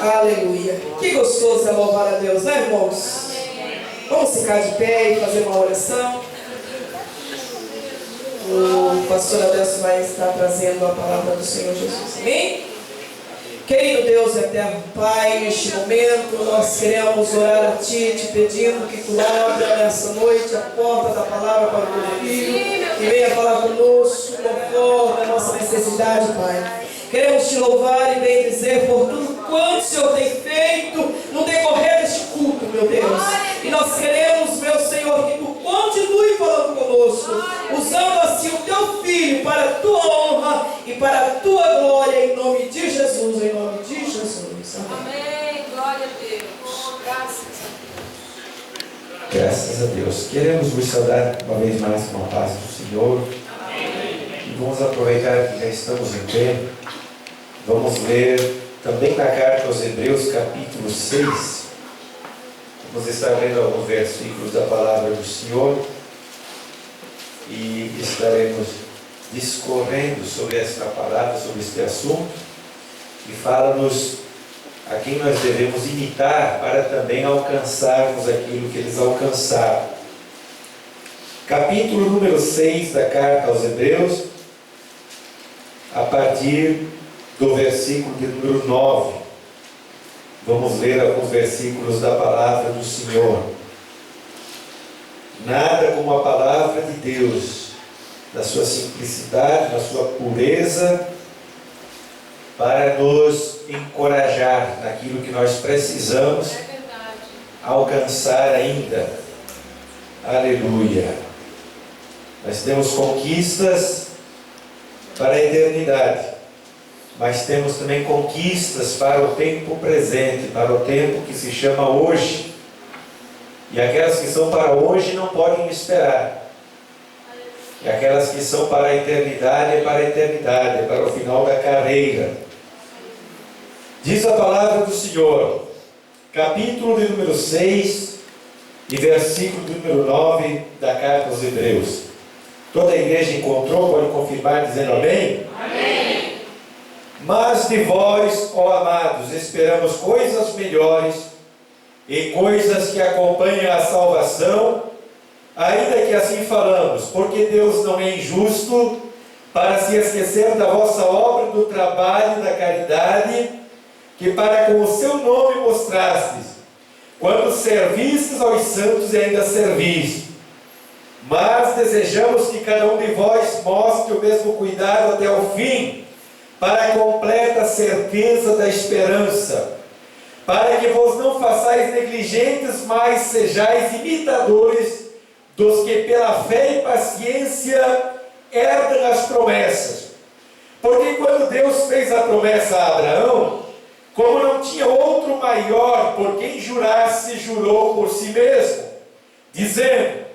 Aleluia. Que gostoso é louvar a Deus, né, irmãos? Vamos ficar de pé e fazer uma oração. O pastor Adelson vai estar trazendo a palavra do Senhor Jesus. Amém? Querido Deus eterno Pai, neste momento nós queremos orar a Ti, te pedindo que Tu abra nessa noite a porta da palavra para o Teu Filho, que venha falar conosco conforme a nossa necessidade, Pai. Queremos Te louvar e bendizer por tudo quanto o Senhor tem feito no decorrer deste culto, meu Deus. E nós queremos, meu Senhor, que Tu continue falando conosco, usando assim o Teu Filho para a Tua honra e para a Tua glória, em nome de Jesus, em nome de Jesus. Amém. Glória a Deus. Graças a Deus. Queremos vos saudar uma vez mais com a paz do Senhor. Amém. E vamos aproveitar que já estamos em pé. Vamos ler também na carta aos Hebreus, capítulo 6. Vamos estar lendo alguns versículos da palavra do Senhor e estaremos discorrendo sobre esta palavra, sobre este assunto, e fala-nos a quem nós devemos imitar para também alcançarmos aquilo que eles alcançaram. Capítulo número 6 da carta aos Hebreus, a partir do versículo de número 9. Vamos ler alguns versículos da palavra do Senhor. Nada como a palavra de Deus, na sua simplicidade, na sua pureza, para nos encorajar naquilo que nós precisamos alcançar ainda. Aleluia! Nós temos conquistas para a eternidade, mas temos também conquistas para o tempo presente, para o tempo que se chama hoje. E aquelas que são para hoje não podem esperar. E aquelas que são para a eternidade, é para o final da carreira. Diz a palavra do Senhor, capítulo de número 6 e versículo de número 9 da carta aos Hebreus. Toda a igreja encontrou, pode confirmar dizendo amém? Amém. Mas de vós, ó amados, esperamos coisas melhores e coisas que acompanham a salvação, ainda que assim falamos, porque Deus não é injusto para se esquecer da vossa obra, do trabalho, da caridade, que para com o seu nome mostrastes, quando servistes aos santos e ainda servis. Mas desejamos que cada um de vós mostre o mesmo cuidado até o fim, para a completa certeza da esperança, para que vos não façais negligentes, mas sejais imitadores dos que pela fé e paciência herdam as promessas. Porque quando Deus fez a promessa a Abraão, como não tinha outro maior por quem jurasse, jurou por si mesmo, dizendo: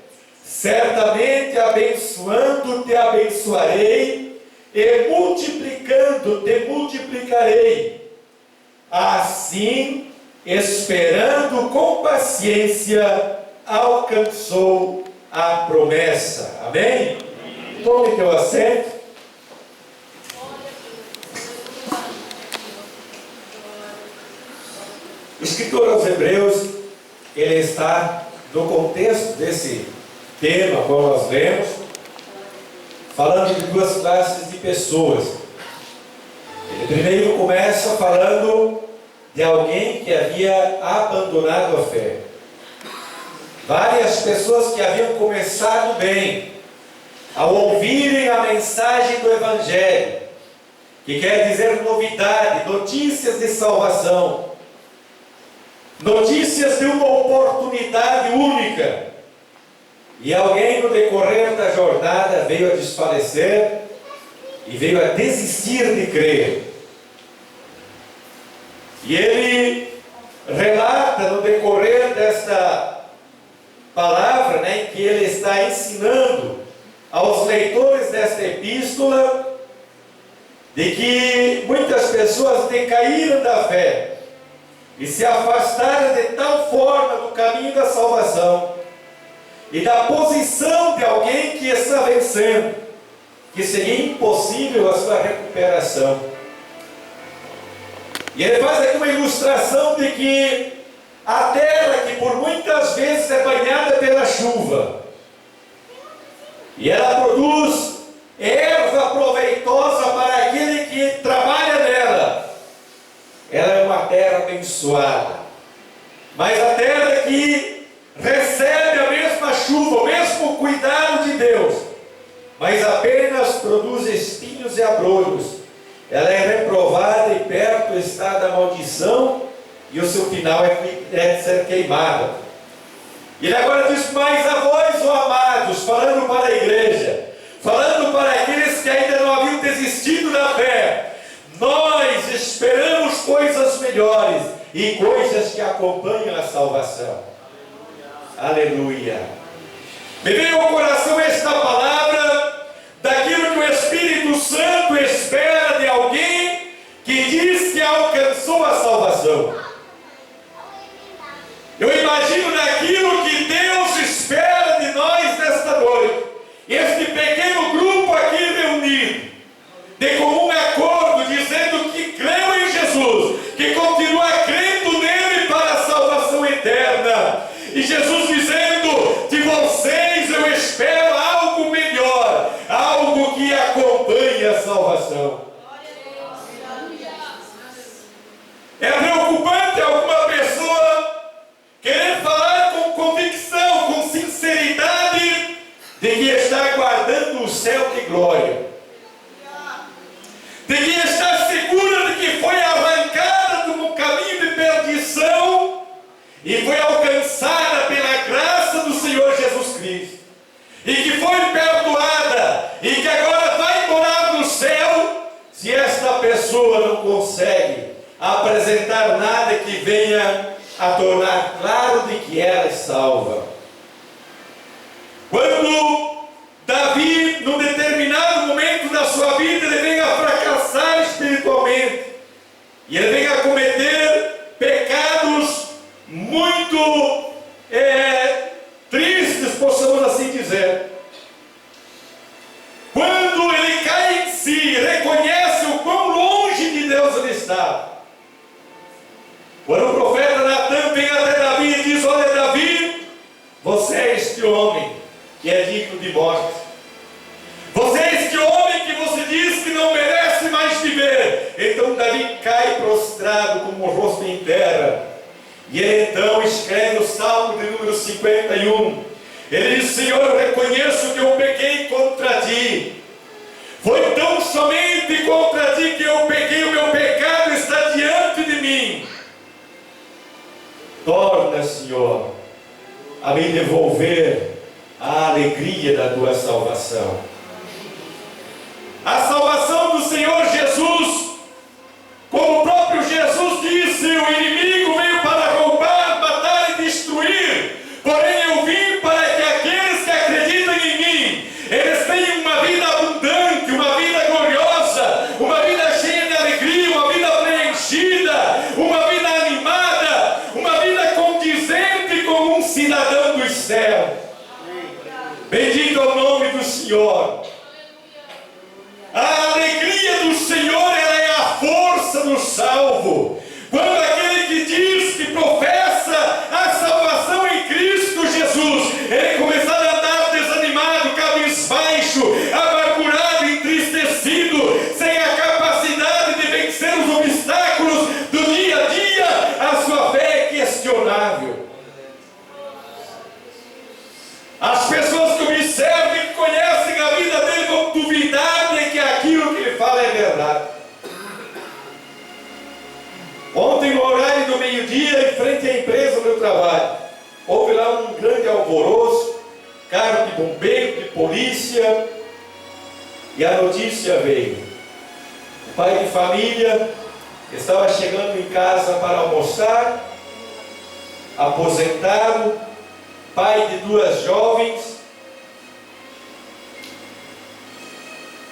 certamente abençoando te abençoarei, e multiplicando te multiplicarei. Assim, esperando com paciência, alcançou a promessa. Amém? Tome teu assento. O escritor aos Hebreus, ele está no contexto desse tema, como nós lemos, falando de duas classes de pessoas. Ele primeiro começa falando de alguém que havia abandonado a fé. Várias pessoas que haviam começado bem, ao ouvirem a mensagem do Evangelho, que quer dizer novidade, notícias de salvação, notícias de uma oportunidade única, e alguém no decorrer da jornada veio a desfalecer e veio a desistir de crer. E ele relata no decorrer desta palavra, em que ele está ensinando aos leitores desta epístola, de que muitas pessoas decaíram da fé e se afastaram de tal forma do caminho da salvação e da posição de alguém que está vencendo, que seria impossível a sua recuperação. E ele faz aqui uma ilustração de que a terra que por muitas vezes é banhada pela chuva, e ela produz erva proveitosa para aquele que trabalha nela, ela é uma terra abençoada. Mas a terra que recebe a mesma chuva, o mesmo cuidado de Deus, mas apenas produz espinhos e abrolhos, ela é reprovada e perto está da maldição, e o seu final é ser queimada. E ele agora diz: mas a vós, ó amados, falando para a igreja, falando para aqueles que ainda não haviam desistido da fé, nós esperamos coisas melhores e coisas que acompanham a salvação. Aleluia. Me veio ao coração esta palavra daquilo que o Espírito Santo espera de alguém que diz que alcançou a salvação. Eu imagino daquilo que Deus espera de nós nesta noite. Este pequeno grupo aqui reunido, de comum acordo, dizendo que creu em Jesus, que continua crendo nele para a salvação eterna. E Jesus dizendo: de vocês eu espero algo melhor, algo que acompanhe a salvação. É preocupante alguma pessoa querer falar com convicção, com sinceridade, de que está aguardando o céu de glória, de que está segura de que foi arrancada de um caminho de perdição e foi alcançada pela graça do Senhor Jesus Cristo, e que foi perdoada e que agora vai morar no céu. Se esta pessoa não consegue apresentar nada que venha a tornar claro de que ela é salva. Quando Davi, num determinado momento da sua vida, ele vem a fracassar espiritualmente, e ele vem a cometer pecados muito tristes, possamos assim dizer. Quando ele cai em si, reconhece o quão longe de Deus ele está. Quando o profeta Natan vem até Davi e diz: olha, Davi, você é este homem que é digno de morte. Você é este homem que você diz que não merece mais viver. Então Davi cai prostrado com o rosto em terra. E ele então escreve o Salmo de número 51. Ele diz: Senhor, eu reconheço que eu pequei contra ti. Foi tão somente contra ti que eu pequei, o meu pecado está diante de mim. Torna, Senhor, a me devolver a alegria da tua salvação. A salvação do Senhor Jesus, como o próprio Jesus disse: o inimigo veio para roubar, matar e destruir, porém eu vim para que aqueles que acreditam em mim, eles tenham uma vida abundante, uma vida gloriosa, uma vida cheia de alegria, uma vida preenchida, uma vida animada, uma vida condizente com um cidadão dos céus. Bendito é o nome do Senhor. A alegria do Senhor, ela é a força do salvo. Quando aquele que diz, que professa a salvação em Cristo Jesus, ele começar a andar desanimado, cabisbaixo, amargurado, entristecido, sem a capacidade de vencer os obstáculos do dia a dia, a sua fé é questionável. As pessoas que observam e conhecem a vida dele vão duvidar de que aquilo que ele fala é verdade. Ontem, no horário do meio-dia, em frente à empresa onde eu trabalho, houve lá um grande alvoroço, carro de bombeiro, de polícia, e a notícia veio. O pai de família estava chegando em casa para almoçar, aposentado, pai de 2 jovens.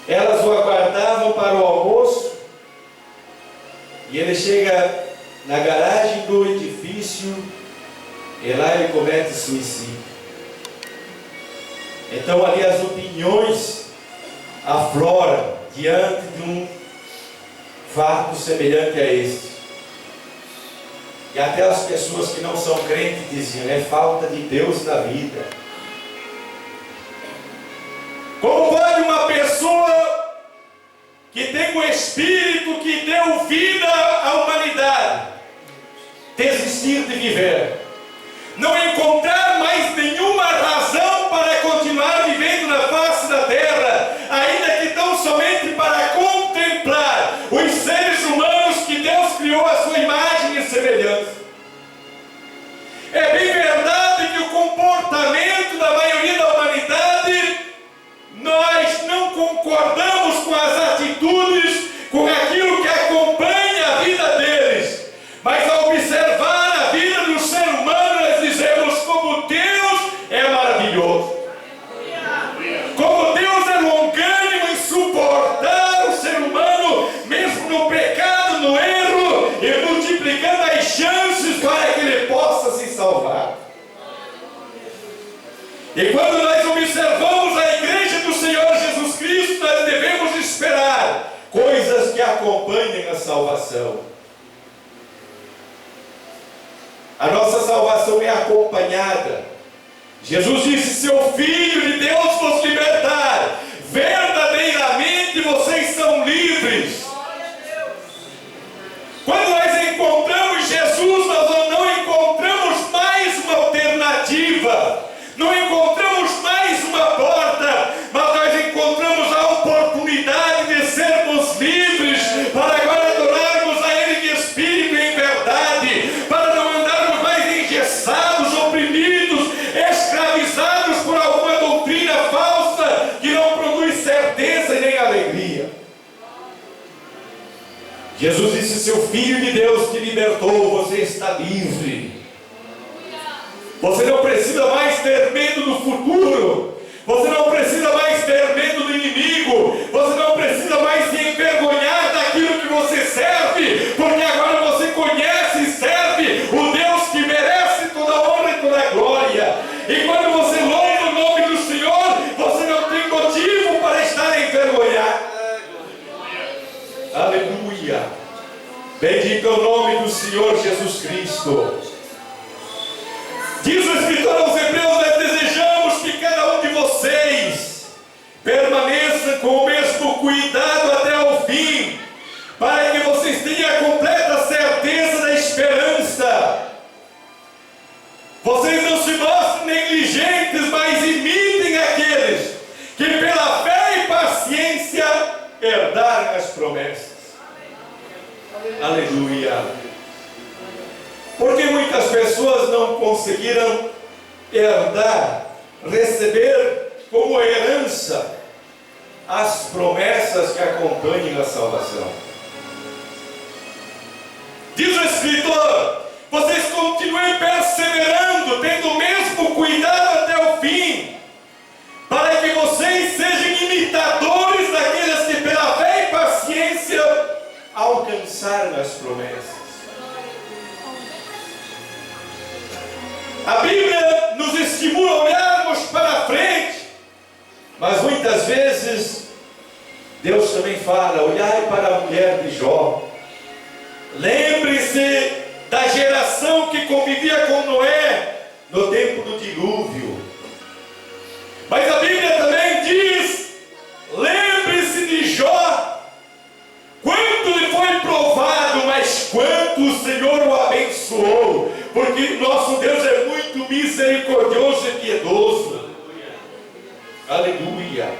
Elas o aguardavam para o almoço, e ele chega na garagem do edifício e lá ele comete suicídio. Então ali as opiniões afloram diante de um fato semelhante a este. E até as pessoas que não são crentes diziam: é falta de Deus na vida. Como pode uma pessoa que tem um Espírito que deu vida à humanidade desistir de viver? Não encontrar mais nenhuma razão para continuar vivendo na face da terra, ainda que tão somente para contemplar os seres humanos que Deus criou à sua imagem e semelhança. É bem verdade que o comportamento da maioria da humanidade, nós não concordamos com as atitudes, com aquilo que acompanha a vida deles, mas ao observar a vida do ser humano, nós dizemos como Deus é maravilhoso, como Deus é longânimo em suportar o ser humano, mesmo no pecado, no erro, e multiplicando as chances para que ele possa se salvar. E quando nós observamos a igreja do Senhor Jesus Cristo, nós devemos esperar coisas que acompanhem a salvação. A nossa salvação é acompanhada. Jesus disse: se o Filho de Deus vos libertar, verdadeiramente vocês são livres. Quando nós encontramos Jesus, nós não encontramos mais uma alternativa, não encontramos mais uma porta, mas nós encontramos a oportunidade de sermos livres para agora adorarmos a Ele em espírito e em verdade, para não andarmos mais engessados, oprimidos, escravizados por alguma doutrina falsa que não produz certeza e nem alegria. Jesus disse: se o Filho de Deus te libertou, você está livre. Você não precisa mais ter medo do futuro. Você não precisa mais ter medo do inimigo. Você não precisa mais se envergonhar daquilo que você serve, porque agora você conhece e serve o Deus que merece toda a honra e toda a glória. E quando você louva o nome do Senhor, você não tem motivo para estar envergonhado. Aleluia! Bendito é o nome do Senhor Jesus Cristo. Diz o escritor aos Hebreus: nós desejamos que cada um de vocês permaneça com o mesmo cuidado até o fim, para que vocês tenham a completa certeza da esperança. Vocês não se mostrem negligentes, mas imitem aqueles que pela fé e paciência herdaram as promessas. Aleluia! Porque muitas pessoas não conseguiram herdar, receber como herança as promessas que acompanham a salvação. Diz o escritor: vocês continuem perseverando, tendo o mesmo cuidado até o fim, para que vocês sejam imitadores daqueles que pela fé e paciência alcançaram as promessas. A Bíblia nos estimula a olharmos para frente, mas muitas vezes Deus também fala: olhai para a mulher de Jó. Lembre-se da geração que convivia com Noé no tempo do dilúvio. Mas a Bíblia também diz: lembre-se de Jó. Quanto lhe foi provado, mas quanto o Senhor o abençoou, porque nosso Deus é muito misericordioso e piedoso. Aleluia!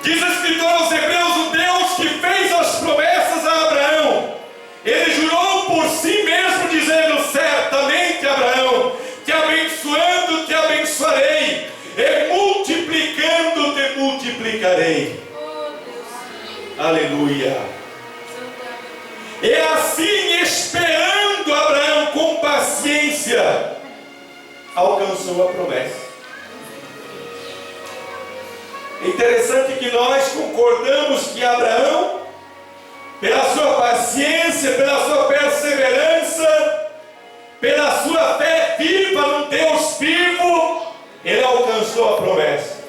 Diz o escritor aos Hebreus: o Deus que fez as promessas a Abraão, ele jurou por si mesmo, dizendo: certamente, Abraão, te abençoando, te abençoarei, e multiplicando, te multiplicarei. Aleluia! E assim, esperando Abraão com paciência, alcançou a promessa. É interessante que nós concordamos que Abraão, pela sua paciência, pela sua perseverança, pela sua fé viva num Deus vivo, ele alcançou a promessa.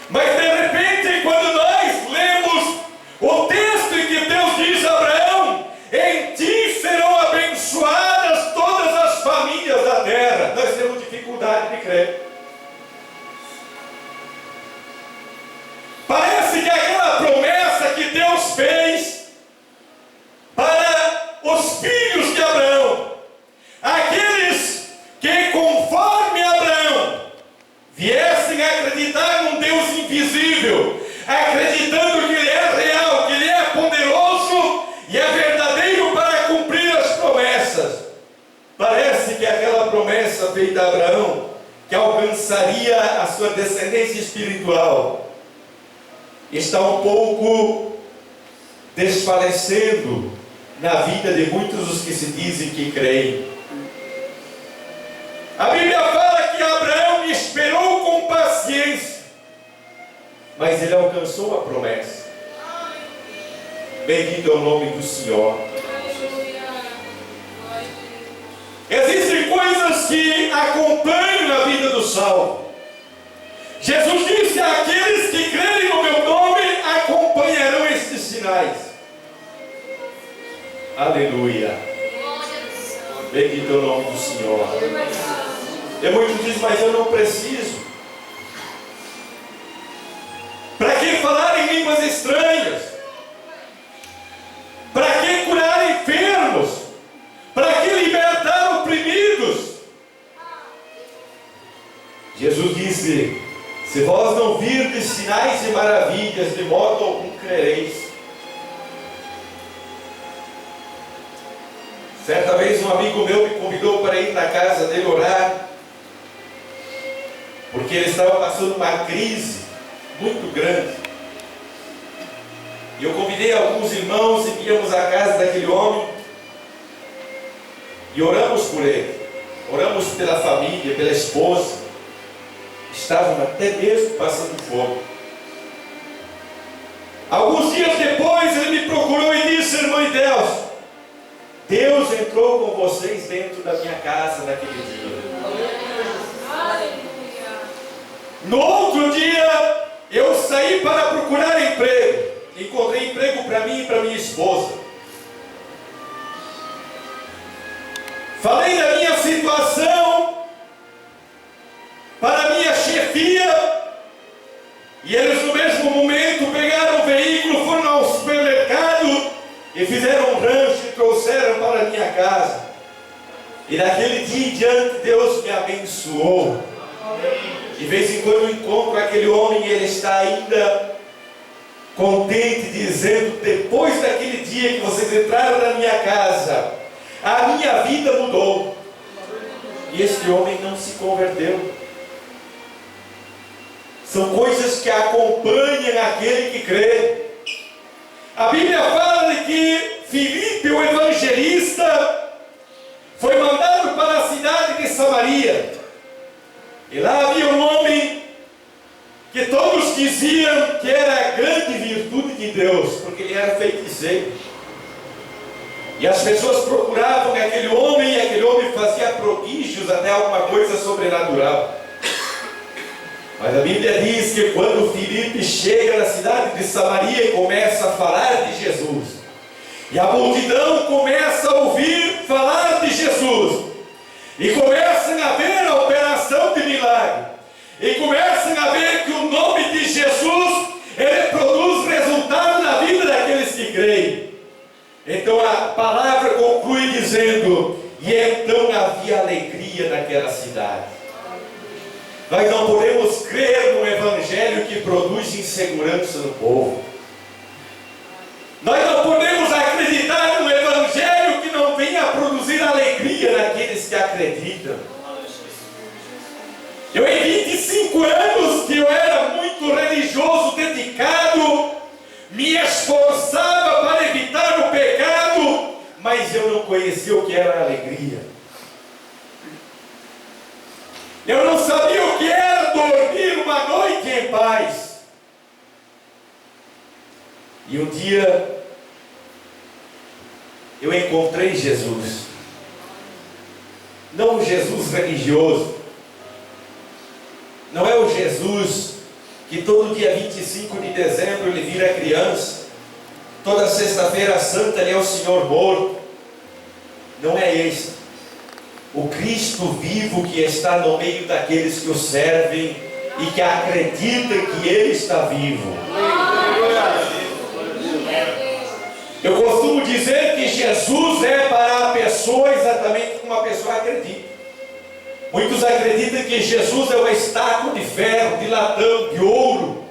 Mas de repente, quando nós lemos o texto em que Deus diz a Abraão: em ti será feita a Abraão, que alcançaria a sua descendência espiritual, está um pouco desfalecendo na vida de muitos dos que se dizem que creem. A Bíblia fala que Abraão esperou com paciência, mas ele alcançou a promessa. Bendito é o nome do Senhor. Existem coisas que acompanham a vida do salvo. Jesus disse: aqueles que crerem no meu nome acompanharão estes sinais. Aleluia. Bendito é o nome do Senhor. E muitos dizem: mas eu não preciso. Para que falar em línguas estranhas? Para que curar enfermos? Para que libertar oprimidos? Jesus disse: se vós não virdes sinais e maravilhas, de modo algum crereis. Certa vez um amigo meu me convidou para ir na casa dele orar, porque ele estava passando uma crise muito grande. E eu convidei alguns irmãos e viemos à casa daquele homem e oramos por ele, oramos pela família, pela esposa. Estavam até mesmo passando fome. Alguns dias depois ele me procurou e disse: irmão e Deus entrou com vocês dentro da minha casa naquele dia. No outro dia eu saí para procurar emprego. Encontrei emprego para mim e para minha esposa. Falei da minha situação para a minha chefia, e eles no mesmo momento pegaram o veículo, foram ao supermercado e fizeram um rancho e trouxeram para a minha casa. E daquele dia em diante Deus me abençoou. De vez em quando eu encontro aquele homem e ele está ainda contente, dizendo: depois daquele dia que vocês entraram na minha casa, a minha vida mudou. E este homem não se converteu. São coisas que acompanham aquele que crê. A Bíblia fala de que Filipe, o evangelista, foi mandado para a cidade de Samaria. E lá havia um homem que todos diziam que era a grande virtude de Deus, porque ele era feiticeiro. E as pessoas procuravam aquele homem, e aquele homem fazia prodígios, até alguma coisa sobrenatural. Mas a Bíblia diz que quando Filipe chega na cidade de Samaria e começa a falar de Jesus, e a multidão começa a ouvir falar de Jesus, e começam a ver a operação de milagre, e começam a ver que o nome de Jesus, ele produz resultado na vida daqueles que creem. Então a palavra conclui dizendo: e então havia alegria naquela cidade. Nós não podemos crer no evangelho que produz insegurança no povo. Nós não podemos acreditar no evangelho que não venha a produzir alegria naqueles que acreditam. Eu, em 25 anos que eu era muito religioso, dedicado, me esforçava para evitar o pecado, mas eu não conhecia o que era alegria. Eu não sabia o que era dormir uma noite em paz. E um dia eu encontrei Jesus. Não o Jesus religioso. Não é o Jesus que todo dia 25 de dezembro ele vira criança. Toda sexta-feira santa ele é o Senhor morto. Não é esse. O Cristo vivo que está no meio daqueles que o servem e que acreditam que Ele está vivo. Eu costumo dizer que Jesus é para a pessoa exatamente como a pessoa acredita. Muitos acreditam que Jesus é uma estátua de ferro, de latão, de ouro.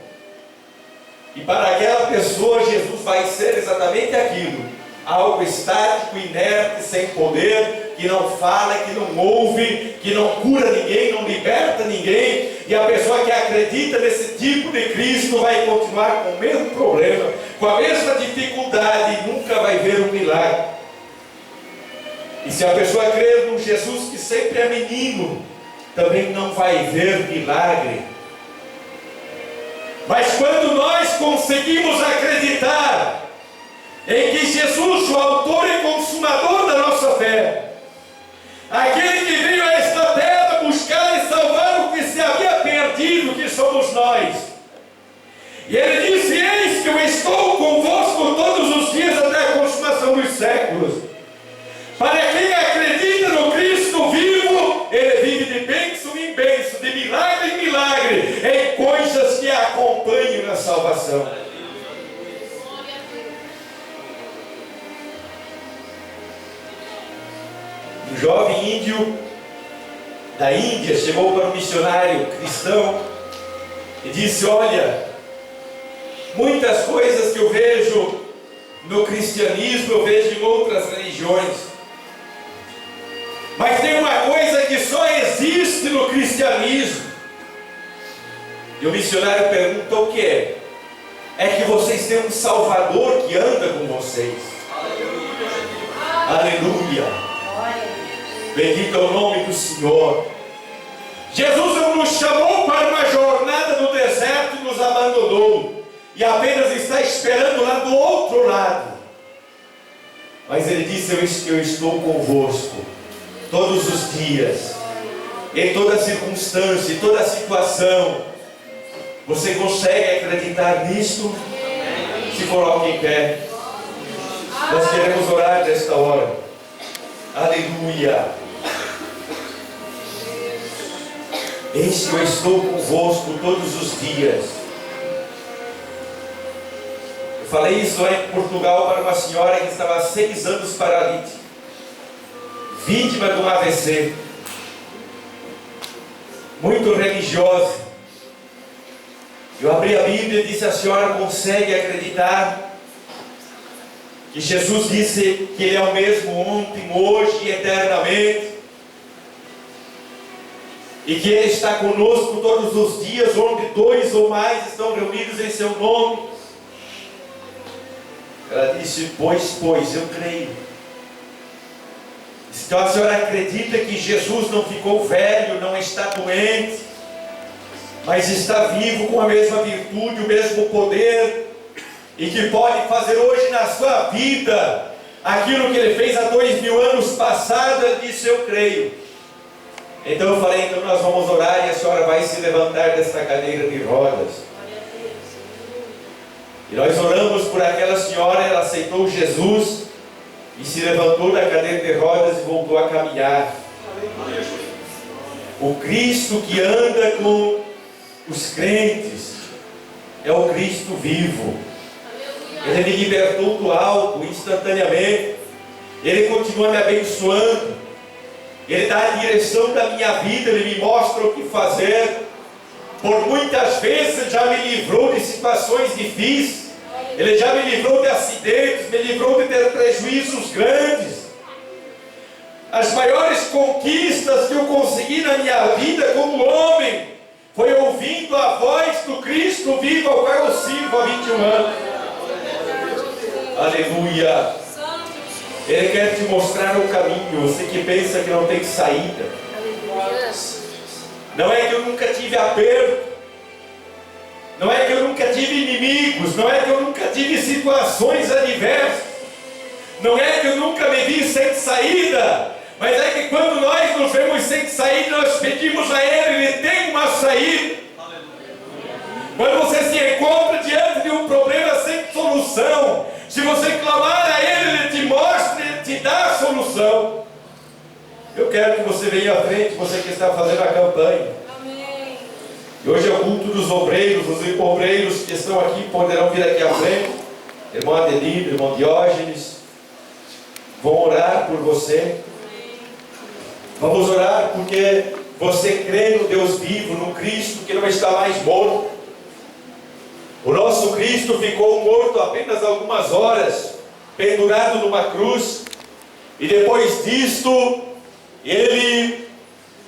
E para aquela pessoa Jesus vai ser exatamente aquilo algo estático, inerte, sem poder, que não fala, que não ouve, que não cura ninguém, não liberta ninguém. E a pessoa que acredita nesse tipo de Cristo vai continuar com o mesmo problema, com a mesma dificuldade, e nunca vai ver um milagre. E se a pessoa crer num Jesus que sempre é menino, também não vai ver milagre. Mas quando nós conseguimos acreditar em que Jesus, o autor e consumador da nossa fé, aquele que veio a esta terra buscar e salvar o que se havia perdido, que somos nós, e ele disse: eis que eu estou convosco todos os dias até a consumação dos séculos. Para quem acredita no Cristo vivo, ele vive de bênção em bênção, de milagre em milagre, em coisas que acompanham na salvação. Um jovem índio da Índia chegou para um missionário cristão e disse: olha, muitas coisas que eu vejo no cristianismo, eu vejo em outras religiões. Mas tem uma coisa que só existe no cristianismo. E o missionário perguntou: o que é? É que vocês têm um Salvador que anda com vocês. Aleluia. Bendito é o nome do Senhor. Jesus não nos chamou para uma jornada no deserto e nos abandonou, e apenas está esperando lá do outro lado. Mas Ele disse: eu estou convosco todos os dias, em toda circunstância, em toda situação. Você consegue acreditar nisto? Se coloque em pé. Nós queremos orar nesta hora. Aleluia. Eis que eu estou convosco todos os dias. Eu falei isso lá em Portugal para uma senhora que estava há 6 anos paralítica, vítima de um AVC, muito religiosa. Eu abri a Bíblia e disse: a senhora consegue acreditar que Jesus disse que Ele é o mesmo ontem, hoje e eternamente, e que Ele está conosco todos os dias, onde 2 ou mais estão reunidos em seu nome? Ela disse: pois eu creio. Então a senhora acredita que Jesus não ficou velho, não está doente, mas está vivo com a mesma virtude, o mesmo poder, e que pode fazer hoje na sua vida aquilo que Ele fez há 2000 anos passados? Ela disse: eu creio. Então eu falei: então nós vamos orar, e a senhora vai se levantar desta cadeira de rodas. E nós oramos por aquela senhora. Ela aceitou Jesus e se levantou da cadeira de rodas e voltou a caminhar. O Cristo que anda com os crentes é o Cristo vivo. Ele me libertou do álcool instantaneamente. Ele continua me abençoando. Ele dá a direção da minha vida. Ele me mostra o que fazer. Por muitas vezes já me livrou de situações difíceis. Ele já me livrou de acidentes, me livrou de ter prejuízos grandes. As maiores conquistas que eu consegui na minha vida como homem foi ouvindo a voz do Cristo vivo, ao qual eu sirvo há 21 anos. Aleluia. Ele quer te mostrar o caminho. Você que pensa que não tem saída. Não é que eu nunca tive aperto, não é que eu nunca tive inimigos, não é que eu nunca tive situações adversas, não é que eu nunca me vi sem saída, mas é que quando nós nos vemos sem saída, nós pedimos a Ele, Ele tem uma saída. Quando você se encontra diante de um problema sem solução, se você clamar a Ele, Ele te mostra, Ele te dá a solução. Eu quero que você venha à frente, você que está fazendo a campanha. E hoje é o culto dos obreiros. Os obreiros que estão aqui poderão vir aqui à frente. Irmão Adelino, irmão Diógenes, vão orar por você. Vamos orar porque você crê no Deus vivo, no Cristo que não está mais morto. O nosso Cristo ficou morto apenas algumas horas, pendurado numa cruz, e depois disto, ele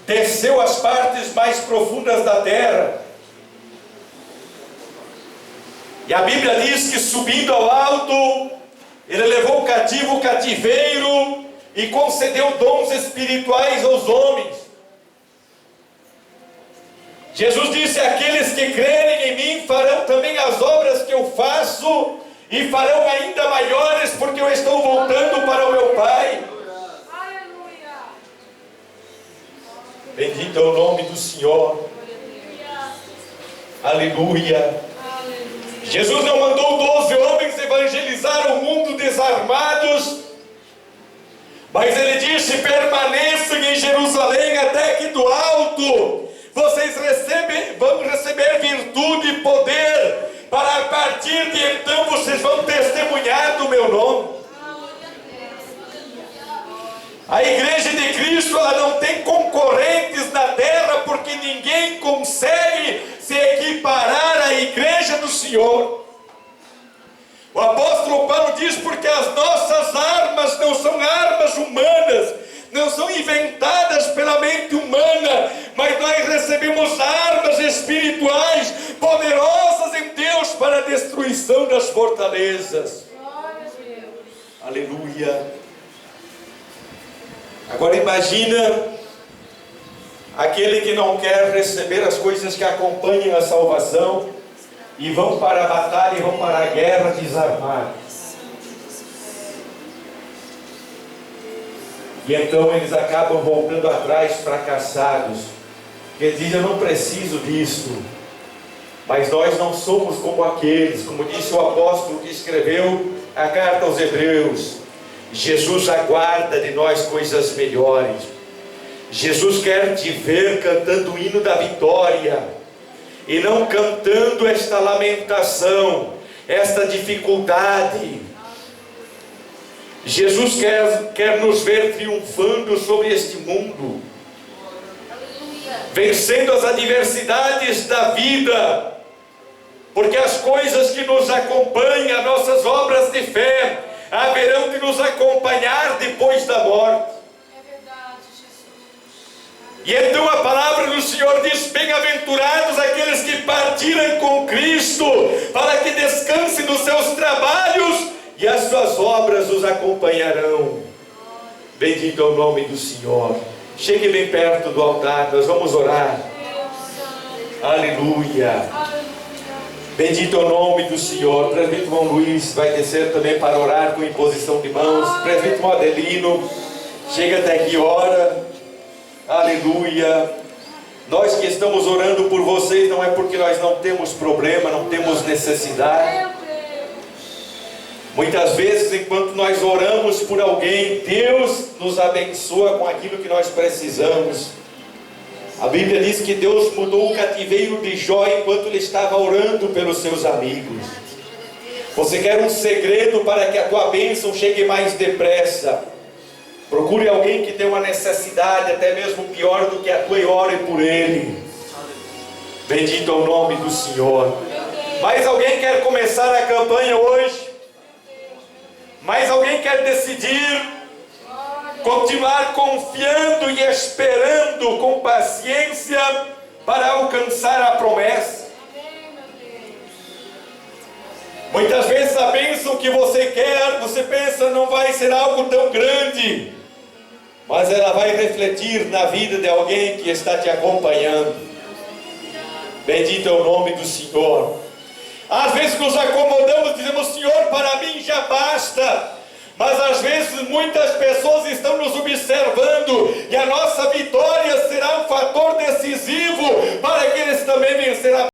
desceu às partes mais profundas da terra. E a Bíblia diz que subindo ao alto, ele levou cativo o cativeiro e concedeu dons espirituais aos homens. Jesus disse: aqueles que crerem em mim farão também as obras que eu faço, e farão ainda maiores, porque eu estou voltando para o meu Pai. Aleluia. Bendito é o nome do Senhor. Aleluia. Jesus não mandou 12 homens evangelizar o mundo desarmados, mas ele disse: permaneçam em Jerusalém até que do alto vocês vão receber virtude e poder, para a partir de então vocês vão testemunhar do meu nome. A igreja de Cristo, ela não tem concorrentes na terra, porque ninguém consegue se equiparar à igreja do Senhor. O apóstolo Paulo diz: porque as nossas armas não são armas humanas, não são inventadas pela mente humana, mas nós recebemos armas espirituais poderosas em Deus para a destruição das fortalezas. Aleluia. Agora imagina aquele que não quer receber as coisas que acompanham a salvação, e vão para a batalha e vão para a guerra desarmados. E então eles acabam voltando atrás fracassados. Porque dizem: eu não preciso disso. Mas nós não somos como aqueles, como disse o apóstolo que escreveu a carta aos Hebreus: Jesus aguarda de nós coisas melhores. Jesus quer te ver cantando o hino da vitória, e não cantando esta lamentação, esta dificuldade. Jesus quer nos ver triunfando sobre este mundo, vencendo as adversidades da vida, porque as coisas que nos acompanham, nossas obras de fé, haverão de nos acompanhar depois da morte. É verdade, Jesus. E então a palavra do Senhor diz: bem-aventurados aqueles que partiram com Cristo, para que descansem dos seus trabalhos, e as suas obras os acompanharão. Bendito é o nome do Senhor. Chegue bem perto do altar, nós vamos orar. Aleluia. Bendito é o nome do Senhor. O presbítero irmão Luiz vai descer também para orar com imposição de mãos. O presbítero irmão Adelino chega até aqui, ora. Aleluia. Nós que estamos orando por vocês, não é porque nós não temos problema, não temos necessidade. Muitas vezes, enquanto nós oramos por alguém, Deus nos abençoa com aquilo que nós precisamos. A Bíblia diz que Deus mudou o cativeiro de Jó enquanto ele estava orando pelos seus amigos. Você quer um segredo para que a tua bênção chegue mais depressa? Procure alguém que tem uma necessidade, até mesmo pior do que a tua, e ore por ele. Bendito é o nome do Senhor. Mas alguém quer começar a campanha hoje? Mas alguém quer decidir continuar confiando e esperando com paciência para alcançar a promessa? Muitas vezes a bênção que você quer, você pensa, não vai ser algo tão grande, mas ela vai refletir na vida de alguém que está te acompanhando. Bendito é o nome do Senhor. Às vezes nos acomodamos, dizemos: Senhor, para mim já basta. Mas às vezes muitas pessoas estão nos observando, e a nossa vitória será um fator decisivo para que eles também vencerão a